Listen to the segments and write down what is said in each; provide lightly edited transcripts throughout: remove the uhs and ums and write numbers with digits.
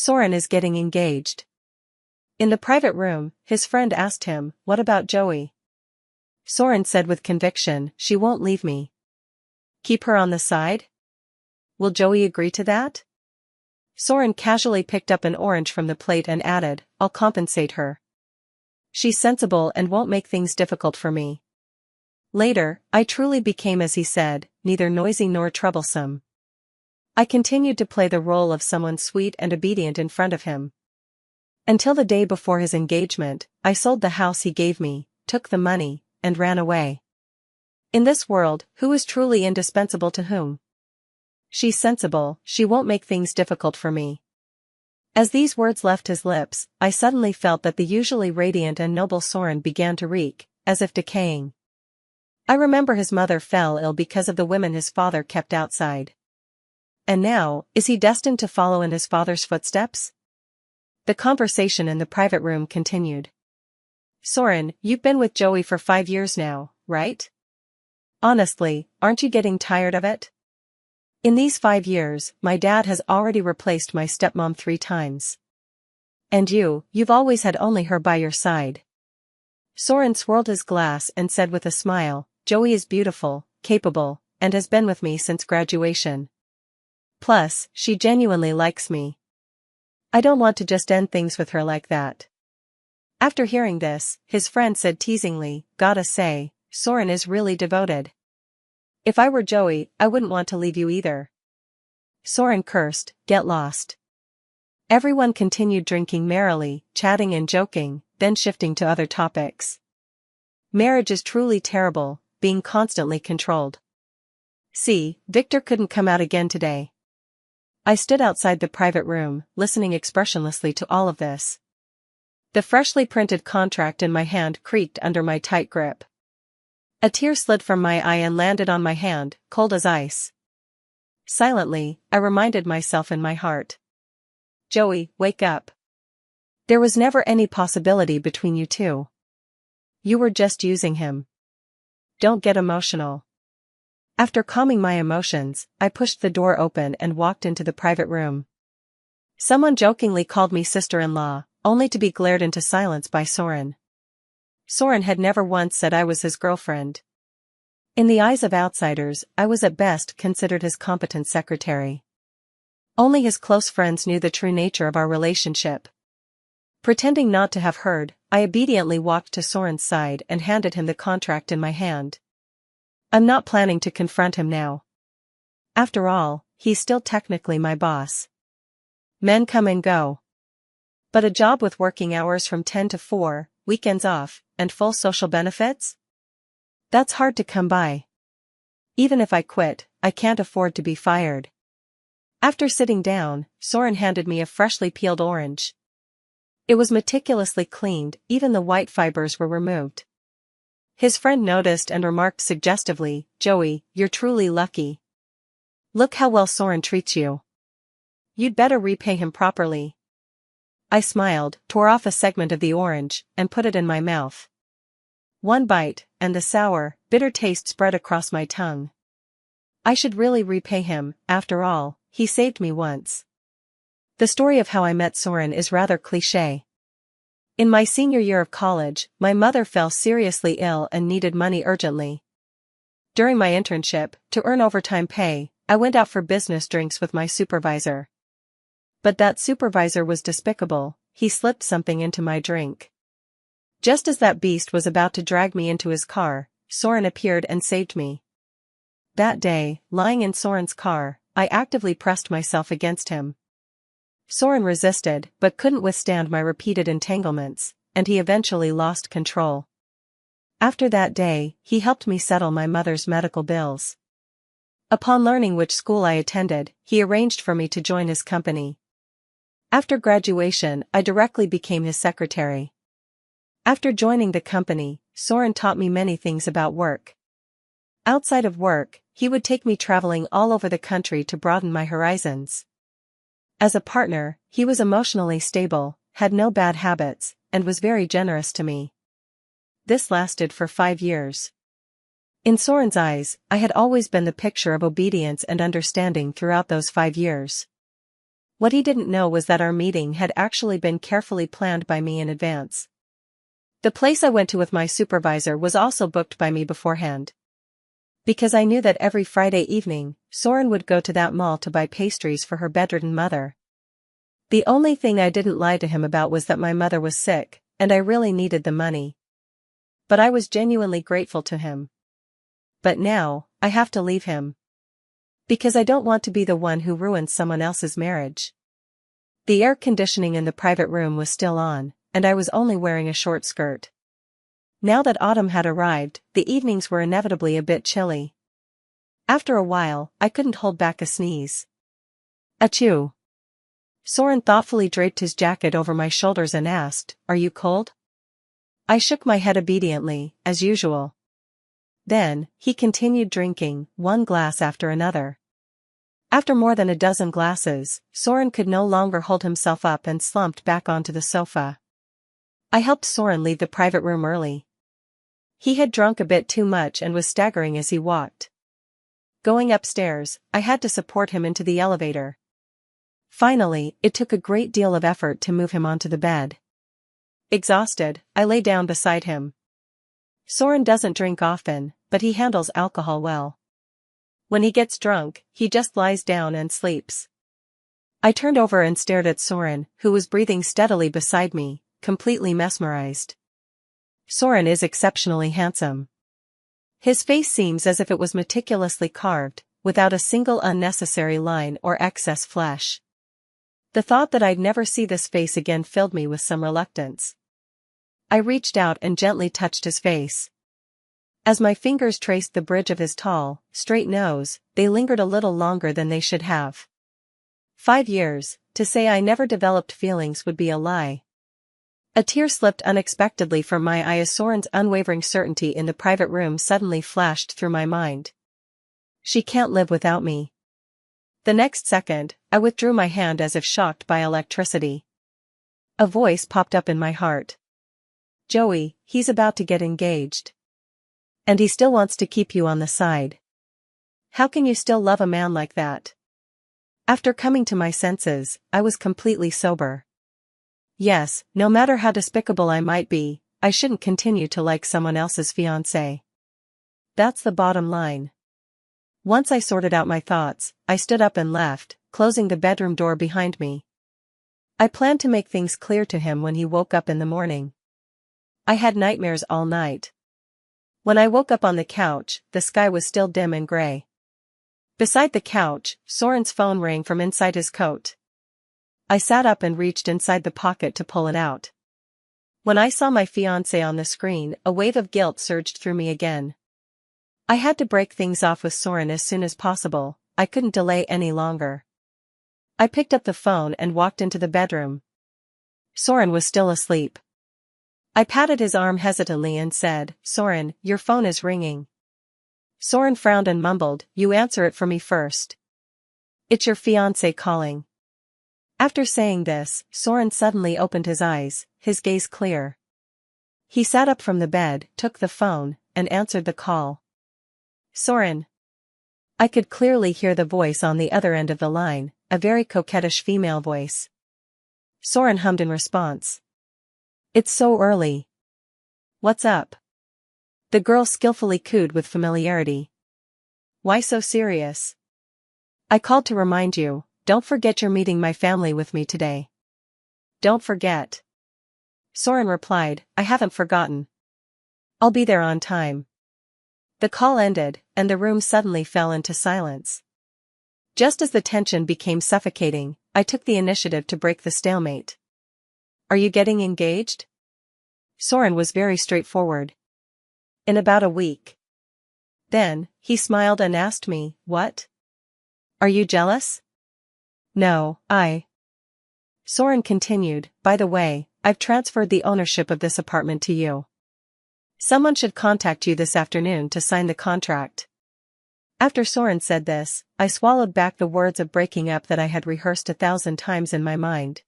Soren is getting engaged. In the private room, his friend asked him, "What about Joey?" Soren said with conviction, "She won't leave me." "Keep her on the side? Will Joey agree to that?" Soren casually picked up an orange from the plate and added, "I'll compensate her. She's sensible and won't make things difficult for me." Later, I truly became, as he said, neither noisy nor troublesome. I continued to play the role of someone sweet and obedient in front of him. Until the day before his engagement, I sold the house he gave me, took the money, and ran away. In this world, who is truly indispensable to whom? She's sensible, she won't make things difficult for me. As these words left his lips, I suddenly felt that the usually radiant and noble Soren began to reek, as if decaying. I remember his mother fell ill because of the women his father kept outside. And now, is he destined to follow in his father's footsteps? The conversation in the private room continued. "Soren, you've been with Joey for 5 years now, right? Honestly, aren't you getting tired of it? In these 5 years, my dad has already replaced my stepmom 3 times. And you've always had only her by your side." Soren swirled his glass and said with a smile, "Joey is beautiful, capable, and has been with me since graduation. Plus, she genuinely likes me. I don't want to just end things with her like that." After hearing this, his friend said teasingly, "Gotta say, Soren is really devoted. If I were Joey, I wouldn't want to leave you either." Soren cursed, "Get lost." Everyone continued drinking merrily, chatting and joking, then shifting to other topics. Marriage is truly terrible, being constantly controlled. See, Victor couldn't come out again today. I stood outside the private room, listening expressionlessly to all of this. The freshly printed contract in my hand creaked under my tight grip. A tear slid from my eye and landed on my hand, cold as ice. Silently, I reminded myself in my heart. "Joey, wake up. There was never any possibility between you two. You were just using him. Don't get emotional." After calming my emotions, I pushed the door open and walked into the private room. Someone jokingly called me sister-in-law, only to be glared into silence by Soren. Soren had never once said I was his girlfriend. In the eyes of outsiders, I was at best considered his competent secretary. Only his close friends knew the true nature of our relationship. Pretending not to have heard, I obediently walked to Soren's side and handed him the contract in my hand. I'm not planning to confront him now. After all, he's still technically my boss. Men come and go. But a job with working hours from 10 to 4, weekends off, and full social benefits? That's hard to come by. Even if I quit, I can't afford to be fired. After sitting down, Soren handed me a freshly peeled orange. It was meticulously cleaned, even the white fibers were removed. His friend noticed and remarked suggestively, "Joey, you're truly lucky. Look how well Soren treats you. You'd better repay him properly." I smiled, tore off a segment of the orange, and put it in my mouth. One bite, and the sour, bitter taste spread across my tongue. I should really repay him, after all, he saved me once. The story of how I met Soren is rather cliché. In my senior year of college, my mother fell seriously ill and needed money urgently. During my internship, to earn overtime pay, I went out for business drinks with my supervisor. But that supervisor was despicable, he slipped something into my drink. Just as that beast was about to drag me into his car, Soren appeared and saved me. That day, lying in Soren's car, I actively pressed myself against him. Soren resisted, but couldn't withstand my repeated entanglements, and he eventually lost control. After that day, he helped me settle my mother's medical bills. Upon learning which school I attended, he arranged for me to join his company. After graduation, I directly became his secretary. After joining the company, Soren taught me many things about work. Outside of work, he would take me traveling all over the country to broaden my horizons. As a partner, he was emotionally stable, had no bad habits, and was very generous to me. This lasted for 5 years. In Soren's eyes, I had always been the picture of obedience and understanding throughout those 5 years. What he didn't know was that our meeting had actually been carefully planned by me in advance. The place I went to with my supervisor was also booked by me beforehand. Because I knew that every Friday evening, Soren would go to that mall to buy pastries for her bedridden mother. The only thing I didn't lie to him about was that my mother was sick, and I really needed the money. But I was genuinely grateful to him. But now, I have to leave him. Because I don't want to be the one who ruins someone else's marriage. The air conditioning in the private room was still on, and I was only wearing a short skirt. Now that autumn had arrived, the evenings were inevitably a bit chilly. After a while, I couldn't hold back a sneeze. Achoo! Soren thoughtfully draped his jacket over my shoulders and asked, "Are you cold?" I shook my head obediently, as usual. Then, he continued drinking, one glass after another. After more than a dozen glasses, Soren could no longer hold himself up and slumped back onto the sofa. I helped Soren leave the private room early. He had drunk a bit too much and was staggering as he walked. Going upstairs, I had to support him into the elevator. Finally, it took a great deal of effort to move him onto the bed. Exhausted, I lay down beside him. Soren doesn't drink often, but he handles alcohol well. When he gets drunk, he just lies down and sleeps. I turned over and stared at Soren, who was breathing steadily beside me, completely mesmerized. Soren is exceptionally handsome. His face seems as if it was meticulously carved, without a single unnecessary line or excess flesh. The thought that I'd never see this face again filled me with some reluctance. I reached out and gently touched his face. As my fingers traced the bridge of his tall, straight nose, they lingered a little longer than they should have. 5 years, to say I never developed feelings would be a lie. A tear slipped unexpectedly from my eye as Soren's unwavering certainty in the private room suddenly flashed through my mind. She can't live without me. The next second, I withdrew my hand as if shocked by electricity. A voice popped up in my heart. "Joey, he's about to get engaged. And he still wants to keep you on the side. How can you still love a man like that?" After coming to my senses, I was completely sober. Yes, no matter how despicable I might be, I shouldn't continue to like someone else's fiancé. That's the bottom line. Once I sorted out my thoughts, I stood up and left, closing the bedroom door behind me. I planned to make things clear to him when he woke up in the morning. I had nightmares all night. When I woke up on the couch, the sky was still dim and gray. Beside the couch, Soren's phone rang from inside his coat. I sat up and reached inside the pocket to pull it out. When I saw my fiancé on the screen, a wave of guilt surged through me again. I had to break things off with Soren as soon as possible. I couldn't delay any longer. I picked up the phone and walked into the bedroom. Soren was still asleep. I patted his arm hesitantly and said, "Soren, your phone is ringing." Soren frowned and mumbled, "You answer it for me first. It's your fiancé calling." After saying this, Soren suddenly opened his eyes, his gaze clear. He sat up from the bed, took the phone, and answered the call. "Soren." I could clearly hear the voice on the other end of the line, a very coquettish female voice. Soren hummed in response. "It's so early. What's up?" The girl skillfully cooed with familiarity. "Why so serious?" "I called to remind you, don't forget you're meeting my family with me today." "Don't forget." Soren replied, "I haven't forgotten. I'll be there on time." The call ended, and the room suddenly fell into silence. Just as the tension became suffocating, I took the initiative to break the stalemate. "Are you getting engaged?" Soren was very straightforward. "In about a week." Then, he smiled and asked me, "What? Are you jealous?" "No, Soren continued, "By the way, I've transferred the ownership of this apartment to you. Someone should contact you this afternoon to sign the contract." After Soren said this, I swallowed back the words of breaking up that I had rehearsed 1,000 times in my mind.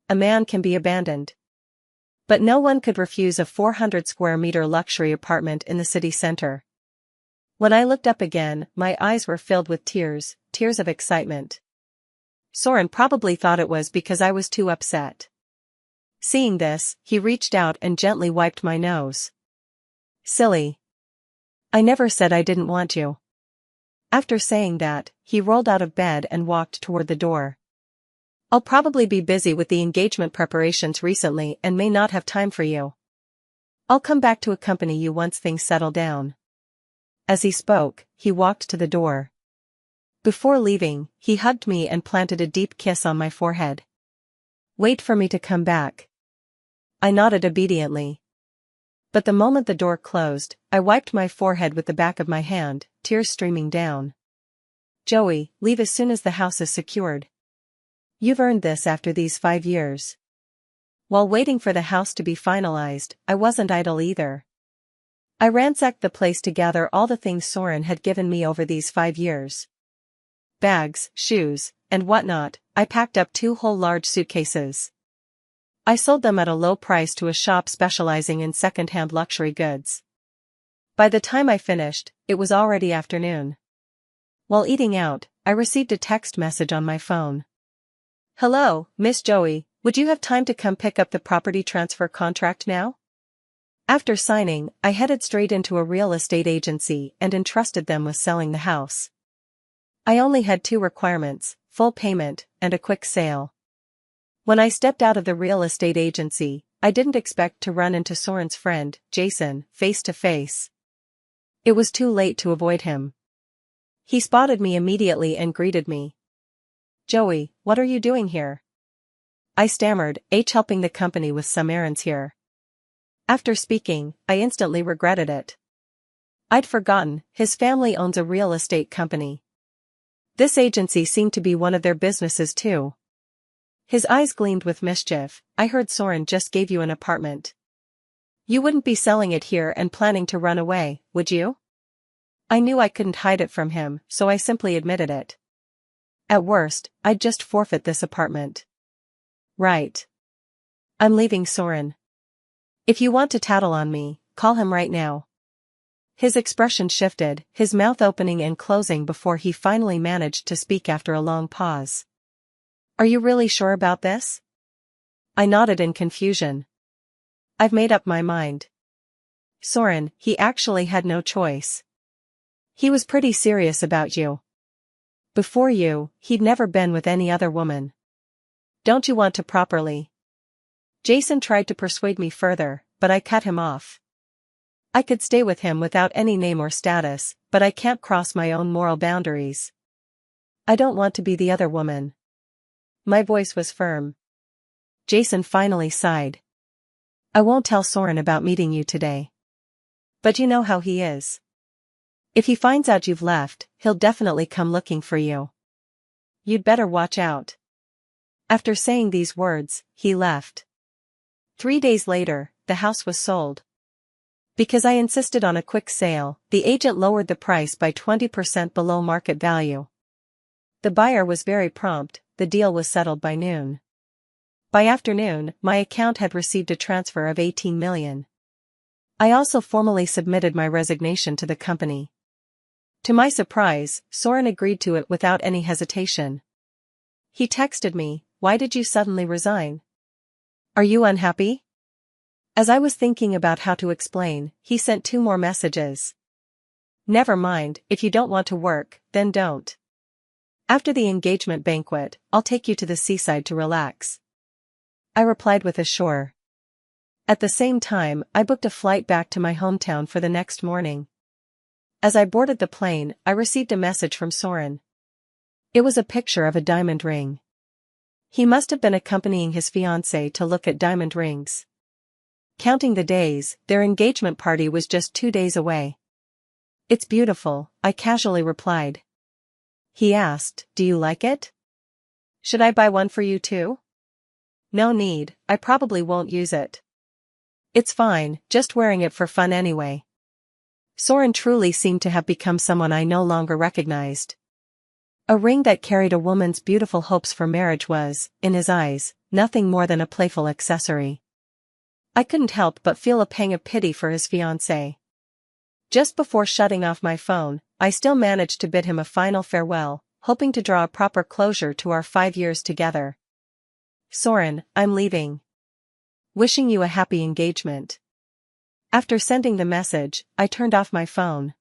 A man can be abandoned. But no one could refuse a 400 square meter luxury apartment in the city center. When I looked up again, my eyes were filled with tears, tears of excitement. Soren probably thought it was because I was too upset. Seeing this, he reached out and gently wiped my nose. Silly. I never said I didn't want you. After saying that, he rolled out of bed and walked toward the door. I'll probably be busy with the engagement preparations recently and may not have time for you. I'll come back to accompany you once things settle down. As he spoke, he walked to the door. Before leaving, he hugged me and planted a deep kiss on my forehead. Wait for me to come back. I nodded obediently. But the moment the door closed, I wiped my forehead with the back of my hand, tears streaming down. Joey, leave as soon as the house is secured. You've earned this after these 5 years. While waiting for the house to be finalized, I wasn't idle either. I ransacked the place to gather all the things Soren had given me over these 5 years. Bags, shoes, and whatnot. I packed up 2 whole large suitcases. I sold them at a low price to a shop specializing in second-hand luxury goods. By the time I finished, it was already afternoon. While eating out, I received a text message on my phone. Hello, Miss Joey, would you have time to come pick up the property transfer contract now? After signing, I headed straight into a real estate agency and entrusted them with selling the house. I only had 2 requirements, full payment, and a quick sale. When I stepped out of the real estate agency, I didn't expect to run into Soren's friend, Jason, face to face. It was too late to avoid him. He spotted me immediately and greeted me. Joey, what are you doing here? I stammered, helping the company with some errands here. After speaking, I instantly regretted it. I'd forgotten, his family owns a real estate company. This agency seemed to be one of their businesses too. His eyes gleamed with mischief. I heard Soren just gave you an apartment. You wouldn't be selling it here and planning to run away, would you? I knew I couldn't hide it from him, so I simply admitted it. At worst, I'd just forfeit this apartment. Right. I'm leaving Soren. If you want to tattle on me, call him right now. His expression shifted, his mouth opening and closing before he finally managed to speak after a long pause. Are you really sure about this? I nodded in confusion. I've made up my mind. Soren, he actually had no choice. He was pretty serious about you. Before you, he'd never been with any other woman. Don't you want to properly? Jason tried to persuade me further, but I cut him off. I could stay with him without any name or status, but I can't cross my own moral boundaries. I don't want to be the other woman. My voice was firm. Jason finally sighed. I won't tell Soren about meeting you today. But you know how he is. If he finds out you've left, he'll definitely come looking for you. You'd better watch out. After saying these words, he left. 3 days later, the house was sold. Because I insisted on a quick sale, the agent lowered the price by 20% below market value. The buyer was very prompt, the deal was settled by noon. By afternoon, my account had received a transfer of 18 million. I also formally submitted my resignation to the company. To my surprise, Soren agreed to it without any hesitation. He texted me, "Why did you suddenly resign? Are you unhappy?" As I was thinking about how to explain, he sent 2 more messages. Never mind, if you don't want to work, then don't. After the engagement banquet, I'll take you to the seaside to relax. I replied with a sure. At the same time, I booked a flight back to my hometown for the next morning. As I boarded the plane, I received a message from Soren. It was a picture of a diamond ring. He must have been accompanying his fiancée to look at diamond rings. Counting the days, their engagement party was just 2 days away. It's beautiful, I casually replied. He asked, "Do you like it? Should I buy one for you too?" No need, I probably won't use it. It's fine, just wearing it for fun anyway. Soren truly seemed to have become someone I no longer recognized. A ring that carried a woman's beautiful hopes for marriage was, in his eyes, nothing more than a playful accessory. I couldn't help but feel a pang of pity for his fiancée. Just before shutting off my phone, I still managed to bid him a final farewell, hoping to draw a proper closure to our 5 years together. Soren, I'm leaving. Wishing you a happy engagement. After sending the message, I turned off my phone.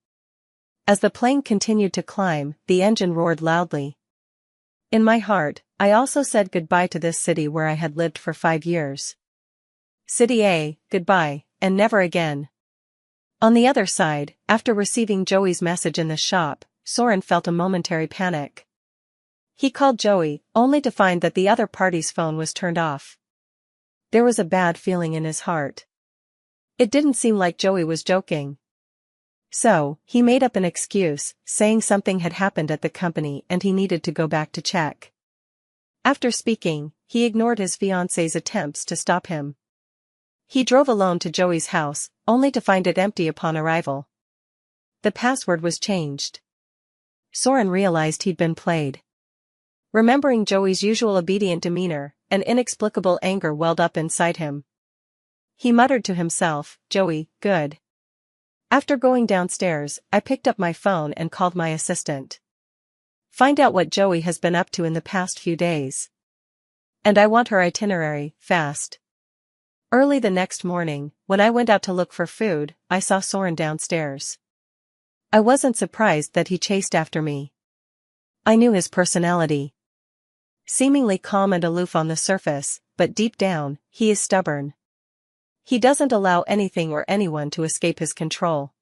As the plane continued to climb, the engine roared loudly. In my heart, I also said goodbye to this city where I had lived for 5 years. City A, goodbye, and never again. On the other side, after receiving Joey's message in the shop, Soren felt a momentary panic. He called Joey, only to find that the other party's phone was turned off. There was a bad feeling in his heart. It didn't seem like Joey was joking. So, he made up an excuse, saying something had happened at the company and he needed to go back to check. After speaking, he ignored his fiancée's attempts to stop him. He drove alone to Joey's house, only to find it empty upon arrival. The password was changed. Soren realized he'd been played. Remembering Joey's usual obedient demeanor, an inexplicable anger welled up inside him. He muttered to himself, Joey, good. After going downstairs, I picked up my phone and called my assistant. Find out what Joey has been up to in the past few days. And I want her itinerary, fast. Early the next morning, when I went out to look for food, I saw Soren downstairs. I wasn't surprised that he chased after me. I knew his personality. Seemingly calm and aloof on the surface, but deep down, he is stubborn. He doesn't allow anything or anyone to escape his control.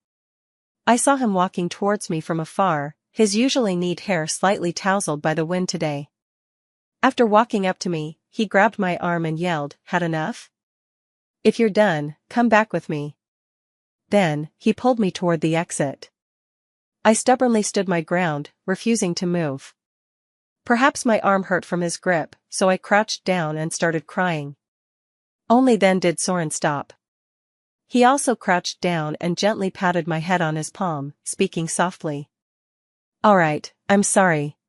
I saw him walking towards me from afar, his usually neat hair slightly tousled by the wind today. After walking up to me, he grabbed my arm and yelled, "Had enough? If you're done, come back with me." Then, he pulled me toward the exit. I stubbornly stood my ground, refusing to move. Perhaps my arm hurt from his grip, so I crouched down and started crying. Only then did Soren stop. He also crouched down and gently patted my head on his palm, speaking softly. "All right, I'm sorry.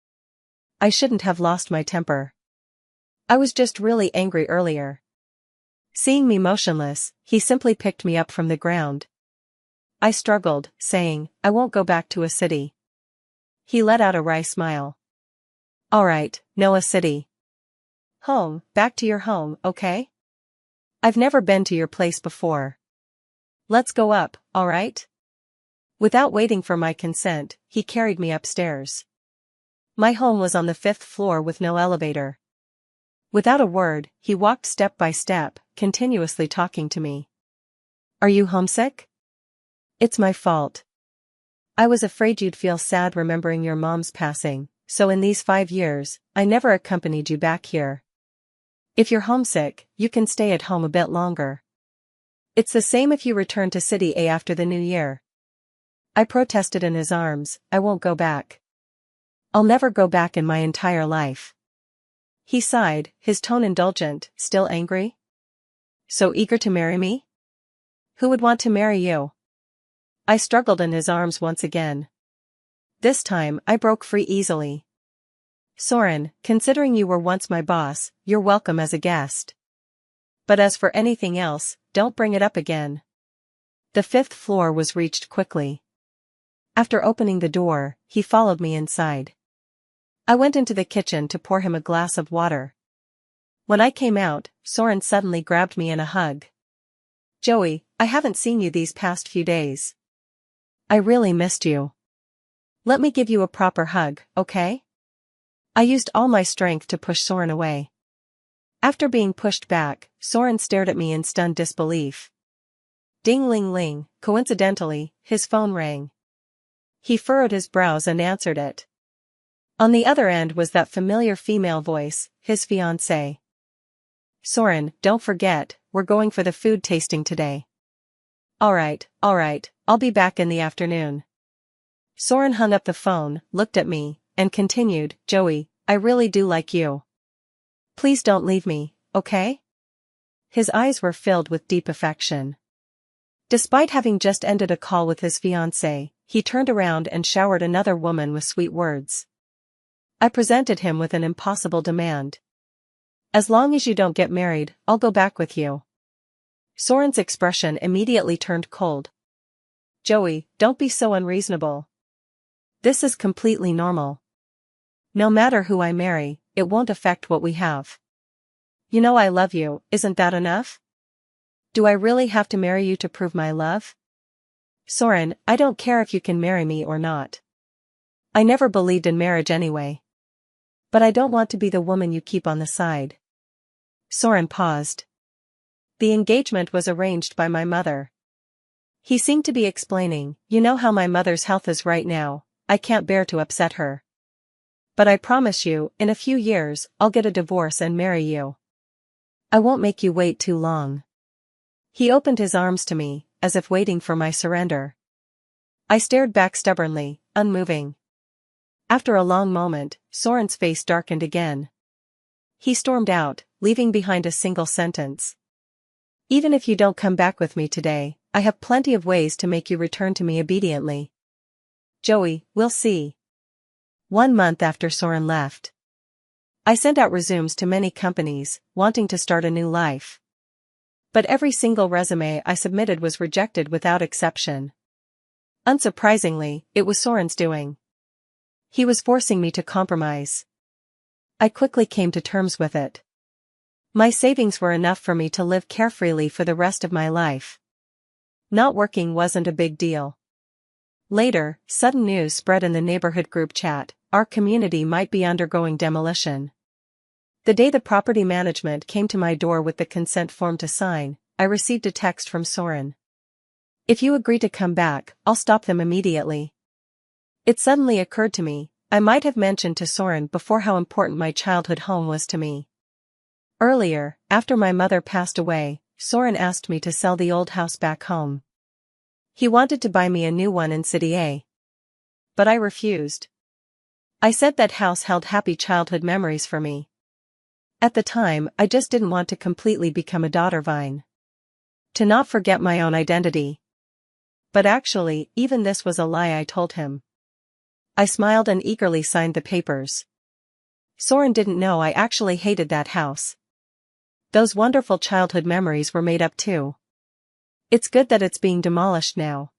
I shouldn't have lost my temper. I was just really angry earlier." Seeing me motionless, he simply picked me up from the ground. I struggled, saying, "I won't go back to a city." He let out a wry smile. "All right, no a city. Home, back to your home, okay? I've never been to your place before. Let's go up, all right?" Without waiting for my consent, he carried me upstairs. My home was on the 5th floor with no elevator. Without a word, he walked step by step, continuously talking to me. "Are you homesick? It's my fault. I was afraid you'd feel sad remembering your mom's passing, so in these 5 years, I never accompanied you back here. If you're homesick, you can stay at home a bit longer. It's the same if you return to City A after the new year." I protested in his arms, "I won't go back. I'll never go back in my entire life." He sighed, his tone indulgent, "Still angry? So eager to marry me? Who would want to marry you?" I struggled in his arms once again. This time, I broke free easily. "Soren, considering you were once my boss, you're welcome as a guest. But as for anything else, don't bring it up again." The 5th floor was reached quickly. After opening the door, he followed me inside. I went into the kitchen to pour him a glass of water. When I came out, Soren suddenly grabbed me in a hug. "Joey, I haven't seen you these past few days. I really missed you. Let me give you a proper hug, okay?" I used all my strength to push Soren away. After being pushed back, Soren stared at me in stunned disbelief. Ding-ling-ling, coincidentally, his phone rang. He furrowed his brows and answered it. On the other end was that familiar female voice, his fiancée. "Soren, don't forget, we're going for the food tasting today." All right, I'll be back in the afternoon." Soren hung up the phone, looked at me, and continued, "Joey, I really do like you. Please don't leave me, okay?" His eyes were filled with deep affection. Despite having just ended a call with his fiancée, he turned around and showered another woman with sweet words. I presented him with an impossible demand. "As long as you don't get married, I'll go back with you." Soren's expression immediately turned cold. "Joey, don't be so unreasonable. This is completely normal. No matter who I marry, it won't affect what we have. You know I love you, isn't that enough? Do I really have to marry you to prove my love? Soren, I don't care if you can marry me or not. I never believed in marriage anyway. But I don't want to be the woman you keep on the side. Soren paused. The engagement was arranged by my mother. He seemed to be explaining, you know how my mother's health is right now, I can't bear to upset her. But I promise you, in a few years, I'll get a divorce and marry you. I won't make you wait too long. He opened his arms to me, as if waiting for my surrender. I stared back stubbornly, unmoving. After a long moment, Soren's face darkened again. He stormed out, leaving behind a single sentence. Even if you don't come back with me today, I have plenty of ways to make you return to me obediently. Joey, we'll see. 1 month after Soren left, I sent out resumes to many companies, wanting to start a new life. But every single resume I submitted was rejected without exception. Unsurprisingly, it was Soren's doing. He was forcing me to compromise. I quickly came to terms with it. My savings were enough for me to live carefreely for the rest of my life. Not working wasn't a big deal. Later, sudden news spread in the neighborhood group chat, our community might be undergoing demolition. The day the property management came to my door with the consent form to sign, I received a text from Soren. If you agree to come back, I'll stop them immediately. It suddenly occurred to me, I might have mentioned to Soren before how important my childhood home was to me. Earlier, after my mother passed away, Soren asked me to sell the old house back home. He wanted to buy me a new one in City A. But I refused. I said that house held happy childhood memories for me. At the time, I just didn't want to completely become a daughter vine. To not forget my own identity. But actually, even this was a lie I told him. I smiled and eagerly signed the papers. Soren didn't know I actually hated that house. Those wonderful childhood memories were made up too. It's good that it's being demolished now.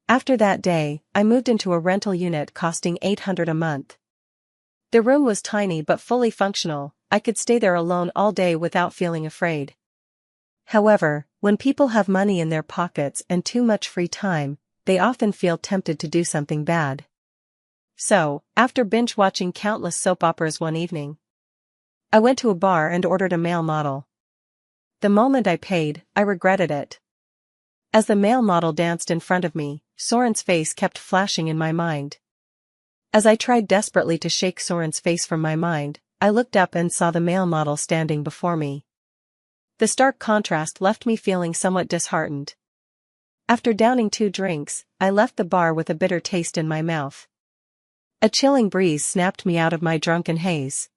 After that day, I moved into a rental unit costing $800 a month. The room was tiny but fully functional, I could stay there alone all day without feeling afraid. However, when people have money in their pockets and too much free time, they often feel tempted to do something bad. So, after binge-watching countless soap operas one evening, I went to a bar and ordered a male model. The moment I paid, I regretted it. As the male model danced in front of me, Soren's face kept flashing in my mind. As I tried desperately to shake Soren's face from my mind, I looked up and saw the male model standing before me. The stark contrast left me feeling somewhat disheartened. After downing 2 drinks, I left the bar with a bitter taste in my mouth. A chilling breeze snapped me out of my drunken haze.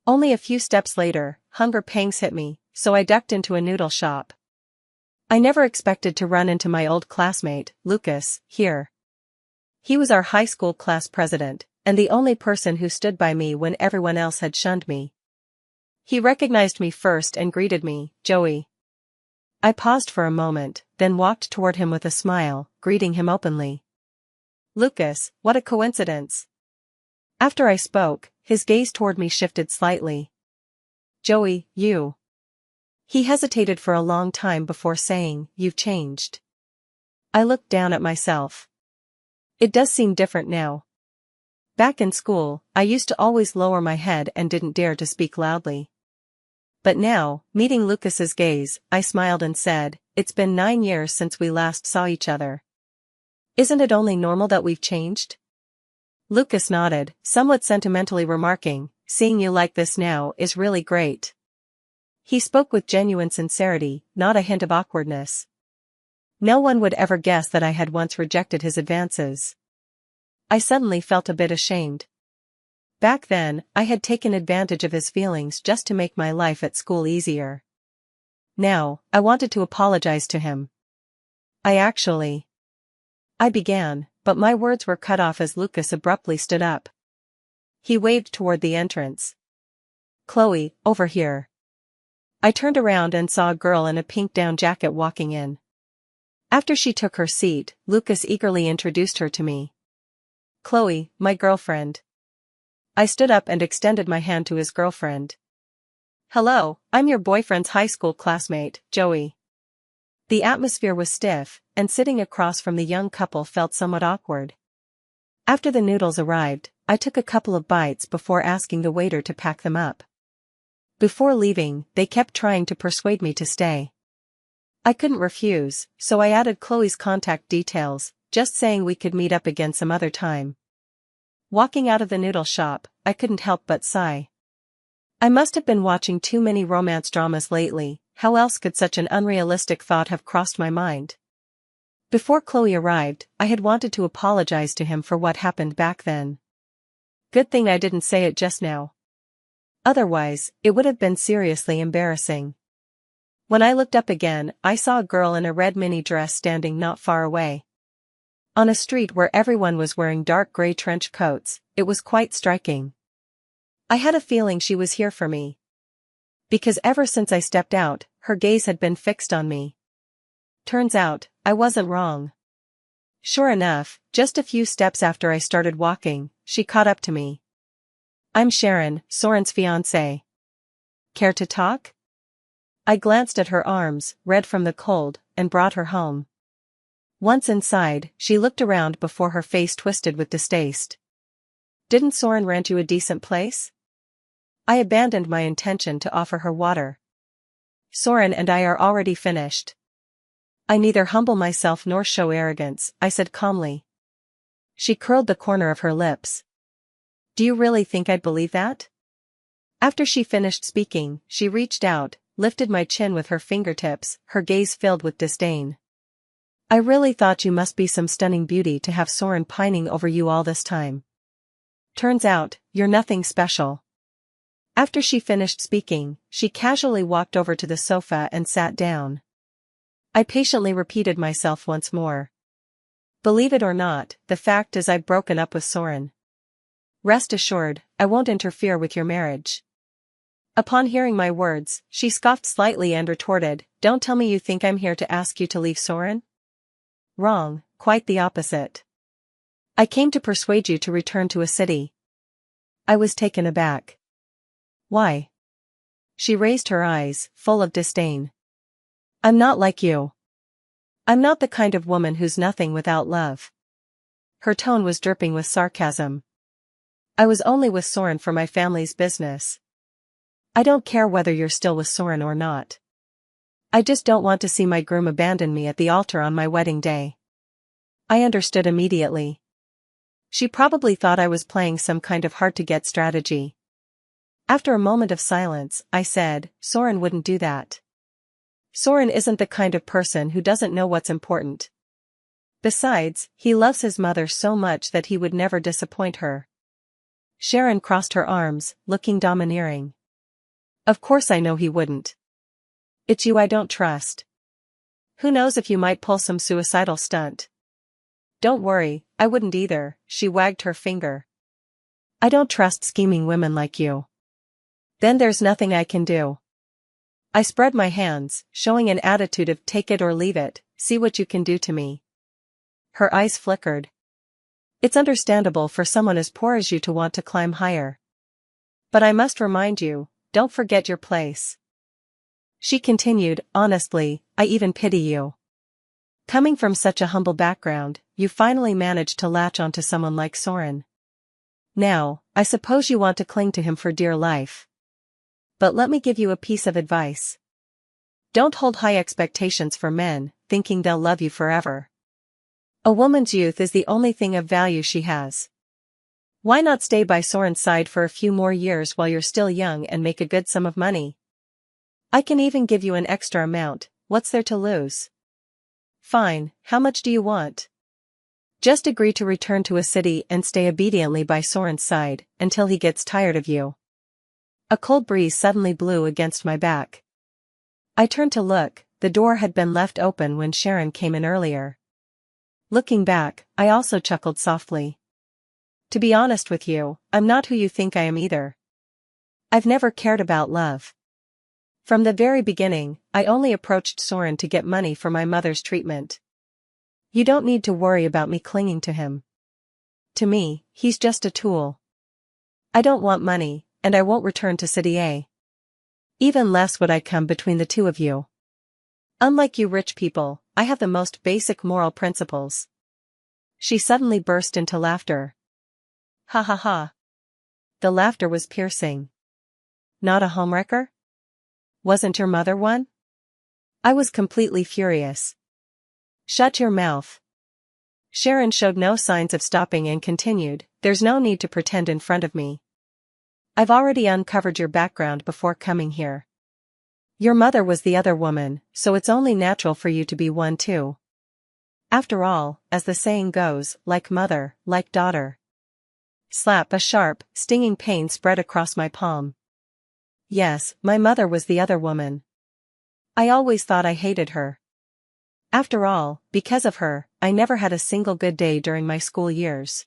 Only a few steps later, hunger pangs hit me, so I ducked into a noodle shop. I never expected to run into my old classmate, Lucas, here. He was our high school class president, and the only person who stood by me when everyone else had shunned me. He recognized me first and greeted me, Joey. I paused for a moment, then walked toward him with a smile, greeting him openly. Lucas, what a coincidence. After I spoke, his gaze toward me shifted slightly. Joey, you. He hesitated for a long time before saying, you've changed. I looked down at myself. It does seem different now. Back in school, I used to always lower my head and didn't dare to speak loudly. But now, meeting Lucas's gaze, I smiled and said, it's been 9 years since we last saw each other. Isn't it only normal that we've changed? Lucas nodded, somewhat sentimentally remarking, seeing you like this now is really great. He spoke with genuine sincerity, not a hint of awkwardness. No one would ever guess that I had once rejected his advances. I suddenly felt a bit ashamed. Back then, I had taken advantage of his feelings just to make my life at school easier. Now, I wanted to apologize to him. I began, but my words were cut off as Lucas abruptly stood up. He waved toward the entrance. Chloe, over here. I turned around and saw a girl in a pink down jacket walking in. After she took her seat, Lucas eagerly introduced her to me. Chloe, my girlfriend. I stood up and extended my hand to his girlfriend. Hello, I'm your boyfriend's high school classmate, Joey. The atmosphere was stiff, and sitting across from the young couple felt somewhat awkward. After the noodles arrived, I took a couple of bites before asking the waiter to pack them up. Before leaving, they kept trying to persuade me to stay. I couldn't refuse, so I added Chloe's contact details, just saying we could meet up again some other time. Walking out of the noodle shop, I couldn't help but sigh. I must have been watching too many romance dramas lately. How else could such an unrealistic thought have crossed my mind? Before Chloe arrived, I had wanted to apologize to him for what happened back then. Good thing I didn't say it just now. Otherwise, it would have been seriously embarrassing. When I looked up again, I saw a girl in a red mini dress standing not far away. On a street where everyone was wearing dark gray trench coats, it was quite striking. I had a feeling she was here for me. Because ever since I stepped out, her gaze had been fixed on me. Turns out, I wasn't wrong. Sure enough, just a few steps after I started walking, she caught up to me. I'm Sharon, Soren's fiancée. Care to talk? I glanced at her arms, red from the cold, and brought her home. Once inside, she looked around before her face twisted with distaste. Didn't Soren rent you a decent place? I abandoned my intention to offer her water. Soren and I are already finished. I neither humble myself nor show arrogance, I said calmly. She curled the corner of her lips. Do you really think I'd believe that? After she finished speaking, she reached out, lifted my chin with her fingertips, her gaze filled with disdain. I really thought you must be some stunning beauty to have Soren pining over you all this time. Turns out, you're nothing special. After she finished speaking, she casually walked over to the sofa and sat down. I patiently repeated myself once more. Believe it or not, the fact is I've broken up with Soren. Rest assured, I won't interfere with your marriage. Upon hearing my words, she scoffed slightly and retorted, Don't tell me you think I'm here to ask you to leave Soren? Wrong, quite the opposite. I came to persuade you to return to a city. I was taken aback. Why? She raised her eyes, full of disdain. I'm not like you. I'm not the kind of woman who's nothing without love. Her tone was dripping with sarcasm. I was only with Soren for my family's business. I don't care whether you're still with Soren or not. I just don't want to see my groom abandon me at the altar on my wedding day. I understood immediately. She probably thought I was playing some kind of hard-to-get strategy. After a moment of silence, I said, Soren wouldn't do that. Soren isn't the kind of person who doesn't know what's important. Besides, he loves his mother so much that he would never disappoint her. Sharon crossed her arms, looking domineering. Of course I know he wouldn't. It's you I don't trust. Who knows if you might pull some suicidal stunt. Don't worry, I wouldn't either, she wagged her finger. I don't trust scheming women like you. Then there's nothing I can do. I spread my hands, showing an attitude of take it or leave it, see what you can do to me. Her eyes flickered. It's understandable for someone as poor as you to want to climb higher. But I must remind you, don't forget your place. She continued, honestly, I even pity you. Coming from such a humble background, you finally managed to latch onto someone like Soren. Now, I suppose you want to cling to him for dear life. But let me give you a piece of advice. Don't hold high expectations for men, thinking they'll love you forever. A woman's youth is the only thing of value she has. Why not stay by Soren's side for a few more years while you're still young and make a good sum of money? I can even give you an extra amount, what's there to lose? Fine, how much do you want? Just agree to return to a city and stay obediently by Soren's side, until he gets tired of you. A cold breeze suddenly blew against my back. I turned to look, the door had been left open when Sharon came in earlier. Looking back, I also chuckled softly. To be honest with you, I'm not who you think I am either. I've never cared about love. From the very beginning, I only approached Soren to get money for my mother's treatment. You don't need to worry about me clinging to him. To me, he's just a tool. I don't want money, and I won't return to City A. Even less would I come between the two of you. Unlike you rich people, I have the most basic moral principles. She suddenly burst into laughter. Ha ha ha. The laughter was piercing. Not a homewrecker? Wasn't your mother one? I was completely furious. Shut your mouth. Sharon showed no signs of stopping and continued, there's no need to pretend in front of me. I've already uncovered your background before coming here. Your mother was the other woman, so it's only natural for you to be one too. After all, as the saying goes, like mother, like daughter. Slap. A sharp, stinging pain spread across my palm. Yes, my mother was the other woman. I always thought I hated her. After all, because of her, I never had a single good day during my school years.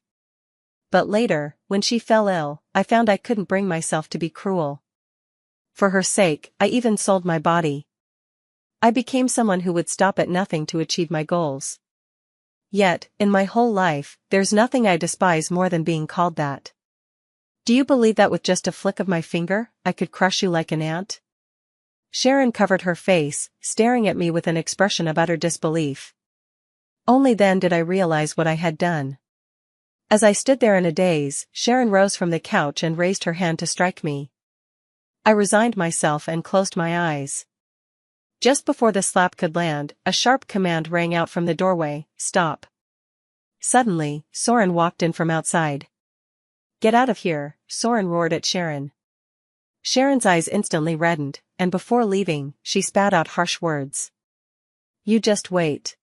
But later, when she fell ill, I found I couldn't bring myself to be cruel. For her sake, I even sold my body. I became someone who would stop at nothing to achieve my goals. Yet, in my whole life, there's nothing I despise more than being called that. Do you believe that with just a flick of my finger, I could crush you like an ant? Sharon covered her face, staring at me with an expression of utter disbelief. Only then did I realize what I had done. As I stood there in a daze, Sharon rose from the couch and raised her hand to strike me. I resigned myself and closed my eyes. Just before the slap could land, a sharp command rang out from the doorway, stop. Suddenly, Soren walked in from outside. Get out of here, Soren roared at Sharon. Sharon's eyes instantly reddened, and before leaving, she spat out harsh words. You just wait.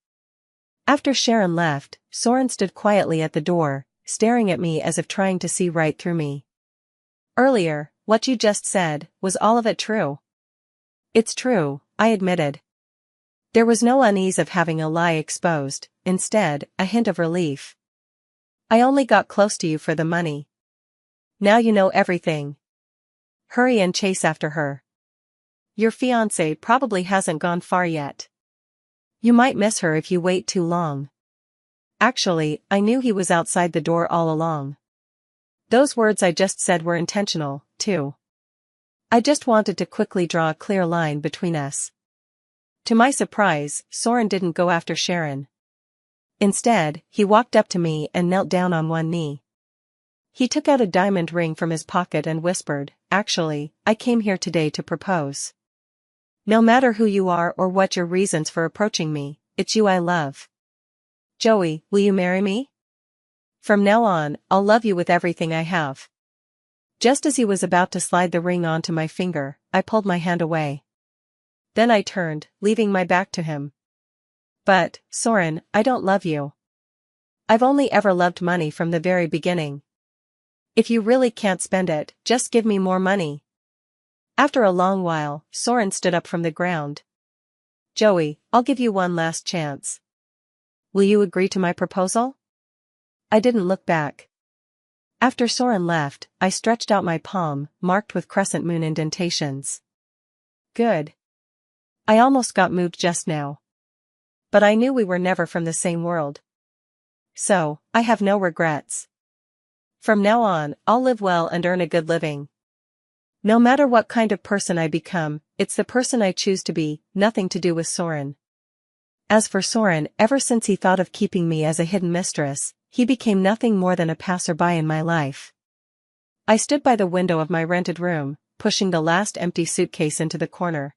After Sharon left, Soren stood quietly at the door, staring at me as if trying to see right through me. Earlier, what you just said, was all of it true? It's true, I admitted. There was no unease of having a lie exposed, instead, a hint of relief. I only got close to you for the money. Now you know everything. Hurry and chase after her. Your fiancé probably hasn't gone far yet. You might miss her if you wait too long. Actually, I knew he was outside the door all along. Those words I just said were intentional, too. I just wanted to quickly draw a clear line between us. To my surprise, Soren didn't go after Sharon. Instead, he walked up to me and knelt down on one knee. He took out a diamond ring from his pocket and whispered, actually, I came here today to propose. No matter who you are or what your reasons for approaching me, it's you I love. Joey, will you marry me? From now on, I'll love you with everything I have. Just as he was about to slide the ring onto my finger, I pulled my hand away. Then I turned, leaving my back to him. But, Soren, I don't love you. I've only ever loved money from the very beginning. If you really can't spend it, just give me more money. After a long while, Soren stood up from the ground. Joey, I'll give you one last chance. Will you agree to my proposal? I didn't look back. After Soren left, I stretched out my palm, marked with crescent moon indentations. Good. I almost got moved just now. But I knew we were never from the same world. So, I have no regrets. From now on, I'll live well and earn a good living. No matter what kind of person I become, it's the person I choose to be, nothing to do with Soren. As for Soren, ever since he thought of keeping me as a hidden mistress, he became nothing more than a passerby in my life. I stood by the window of my rented room, pushing the last empty suitcase into the corner.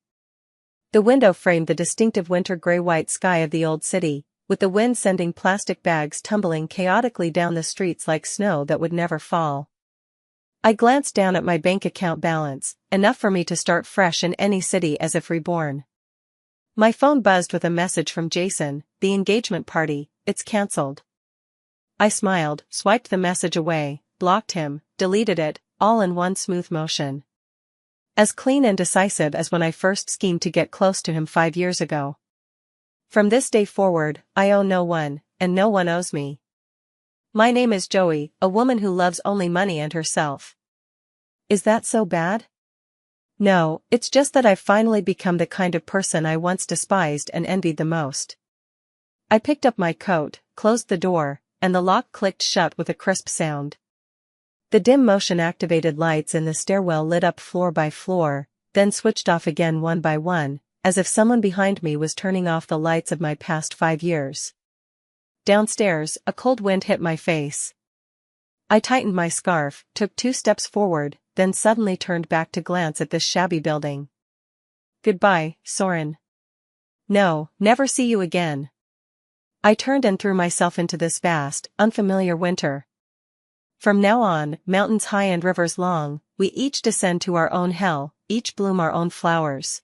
The window framed the distinctive winter gray-white sky of the old city, with the wind sending plastic bags tumbling chaotically down the streets like snow that would never fall. I glanced down at my bank account balance, enough for me to start fresh in any city as if reborn. My phone buzzed with a message from Jason, the engagement party, it's cancelled. I smiled, swiped the message away, blocked him, deleted it, all in one smooth motion. As clean and decisive as when I first schemed to get close to him 5 years ago. From this day forward, I owe no one, and no one owes me. My name is Joey, a woman who loves only money and herself. Is that so bad? No, it's just that I've finally become the kind of person I once despised and envied the most. I picked up my coat, closed the door, and the lock clicked shut with a crisp sound. The dim motion-activated lights in the stairwell lit up floor by floor, then switched off again one by one, as if someone behind me was turning off the lights of my past 5 years. Downstairs, a cold wind hit my face. I tightened my scarf, took 2 steps forward, then suddenly turned back to glance at this shabby building. Goodbye, Soren. No, never see you again. I turned and threw myself into this vast, unfamiliar winter. From now on, mountains high and rivers long, we each descend to our own hell, each bloom our own flowers.